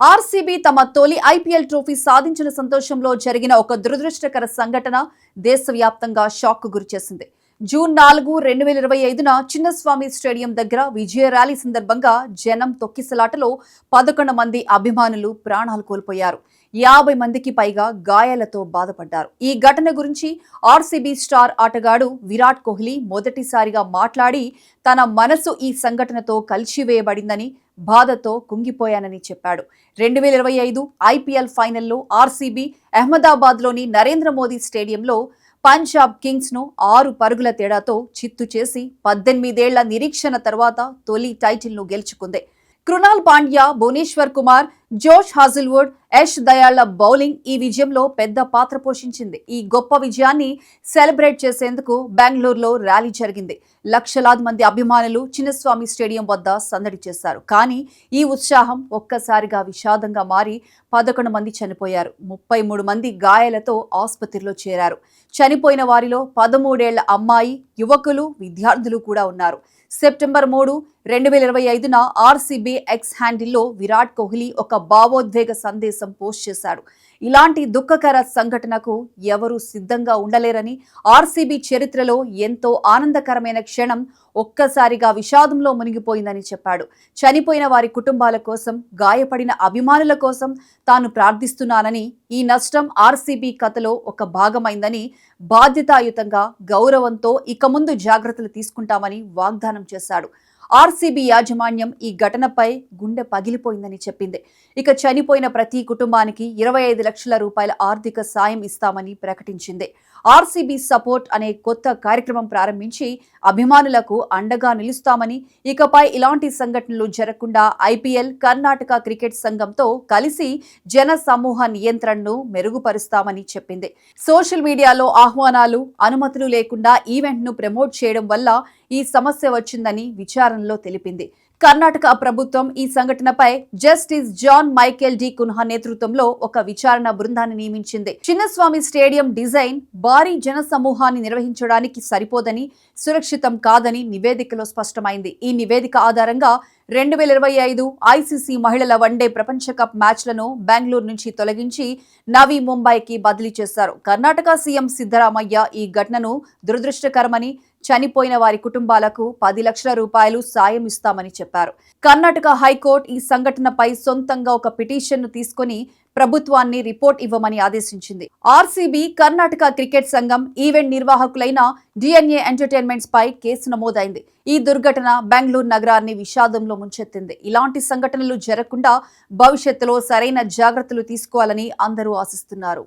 RCB తమ తొలి IPL trophy సాధించిన సంతోషంలో జరిగిన ఒక దురదృష్టకర సంఘటన దేశవ్యాప్తంగా షాక్ కు గురిచేసింది. జూన్ 4, 2025న చిన్నస్వామి స్టేడియం దగ్గర విజయ ర్యాలీ సందర్భంగా జనం తొక్కిసలాటలో 11 మంది అభిమానులు ప్రాణాలు కోల్పోయారు. 50 మందికి పైగా గాయాలతో బాధపడ్డారు. ఈ ఘటన గురించి ఆర్సీబీ స్టార్ ఆటగాడు విరాట్ కోహ్లీ మొదటిసారిగా మాట్లాడి తన మనసు ఈ సంఘటనతో కలిసివేయబడిందని, బాధతో కుంగిపోయానని చెప్పాడు. 2025 ఐపీఎల్ ఫైనల్లో ఆర్సీబీ అహ్మదాబాద్లోని నరేంద్ర మోదీ స్టేడియంలో పంజాబ్ కింగ్స్ ను 6 పరుగుల తేడాతో చిత్తు చేసి 18 ఏళ్ల నిరీక్షణ తర్వాత తొలి టైటిల్ ను గెలుచుకుంది. Krunal Pandya, Bhubaneswar Kumar, Josh Hazlewood, Yash దయాళ్ల bowling ఈ విజయంలో పెద్ద పాత్ర పోషించింది. ఈ గొప్ప విజయాన్ని సెలబ్రేట్ చేసేందుకు బెంగళూరులో ర్యాలీ జరిగింది. లక్షలాది మంది అభిమానులు చిన్నస్వామి స్టేడియం వద్ద సందడి చేశారు. కానీ ఈ ఉత్సాహం ఒక్కసారిగా విషాదంగా మారి 11 మంది చనిపోయారు. 33 మంది గాయాలతో ఆసుపత్రిలో చేరారు. చనిపోయిన వారిలో 13 ఏళ్ల అమ్మాయి, యువకులు, విద్యార్థులు కూడా ఉన్నారు. సెప్టెంబర్ 3, 2025న ఆర్సీబీ ఎక్స్ హ్యాండిల్లో విరాట్ కోహ్లీ ఒక భావోద్వేగ సందేశం పోస్ట్ చేశాడు. ఇలాంటి దుఃఖకర సంఘటనకు ఎవరూ సిద్ధంగా ఉండలేరని, ఆర్సీబీ చరిత్రలో ఎంతో ఆనందకరమైన క్షణం ఒక్కసారిగా విషాదంలో మునిగిపోయిందని చెప్పాడు. చనిపోయిన వారి కుటుంబాల కోసం, గాయపడిన అభిమానుల కోసం తాను ప్రార్థిస్తున్నానని, ఈ నష్టం ఆర్సీబీ కథలో ఒక భాగమైందని, బాధ్యతాయుతంగా, గౌరవంతో ఇక ముందు జాగ్రత్తలు తీసుకుంటామని వాగ్దానం చేశాడు. ఆర్సీబీ యాజమాన్యం ఈ ఘటనపై గుండె పగిలిపోయిందని చెప్పింది. ఇక చనిపోయిన ప్రతి కుటుంబానికి 25 లక్షల రూపాయల ఆర్థిక సాయం ఇస్తామని ప్రకటించింది. ఆర్సీబీ సపోర్ట్ అనే కొత్త కార్యక్రమం ప్రారంభించి అభిమానులకు అండగా నిలుస్తామని, ఇకపై ఇలాంటి సంఘటనలు జరగకుండా ఐపీఎల్, కర్ణాటక క్రికెట్ సంఘంతో కలిసి జన సమూహ నియంత్రణను మెరుగుపరుస్తామని చెప్పింది. సోషల్ మీడియాలో ఆహ్వానాలు, అనుమతులు లేకుండా ఈవెంట్ను ప్రమోట్ చేయడం వల్ల ఈ సమస్య వచ్చిందని విచారణలో తెలిపింది. కర్ణాటక ప్రభుత్వం ఈ సంఘటనపై justice John Michael D Cunha నేతృత్వంలో ఒక విచారణ బృందాన్ని నియమించింది. చిన్నస్వామి స్టేడియం డిజైన్ భారీ జన సమూహాన్ని నిర్వహించడానికి సరిపోదని, సురక్షితం కాదని నివేదికలో స్పష్టమైంది. ఈ నివేదిక ఆధారంగా 2025 ఐసీసీ మహిళల వన్డే ప్రపంచ కప్ మ్యాచ్లను బెంగళూరు నుంచి తొలగించి నవీ ముంబైకి బదిలీ చేశారు. కర్ణాటక సీఎం సిద్ధరామయ్య ఈ ఘటనను దురదృష్టకరమని, చనిపోయిన వారి కుటుంబాలకు 10 లక్షల రూపాయలు సాయం ఇస్తామని చెప్పారు. కర్ణాటక హైకోర్టు ఈ సంఘటనపై సొంతంగా ఒక పిటిషన్ను తీసుకుని ప్రభుత్వాన్ని రిపోర్ట్ ఇవ్వమని ఆదేశించింది. ఆర్సీబీ, కర్ణాటక క్రికెట్ సంఘం, ఈవెంట్ నిర్వాహకులైన డిఎన్ఏ ఎంటర్టైన్మెంట్స్ పై కేసు నమోదైంది. ఈ దుర్ఘటన బెంగళూరు నగరాన్ని విషాదంలో ముంచెత్తింది. ఇలాంటి సంఘటనలు జరగకుండా భవిష్యత్తులో సరైన జాగ్రత్తలు తీసుకోవాలని అందరూ ఆశిస్తున్నారు.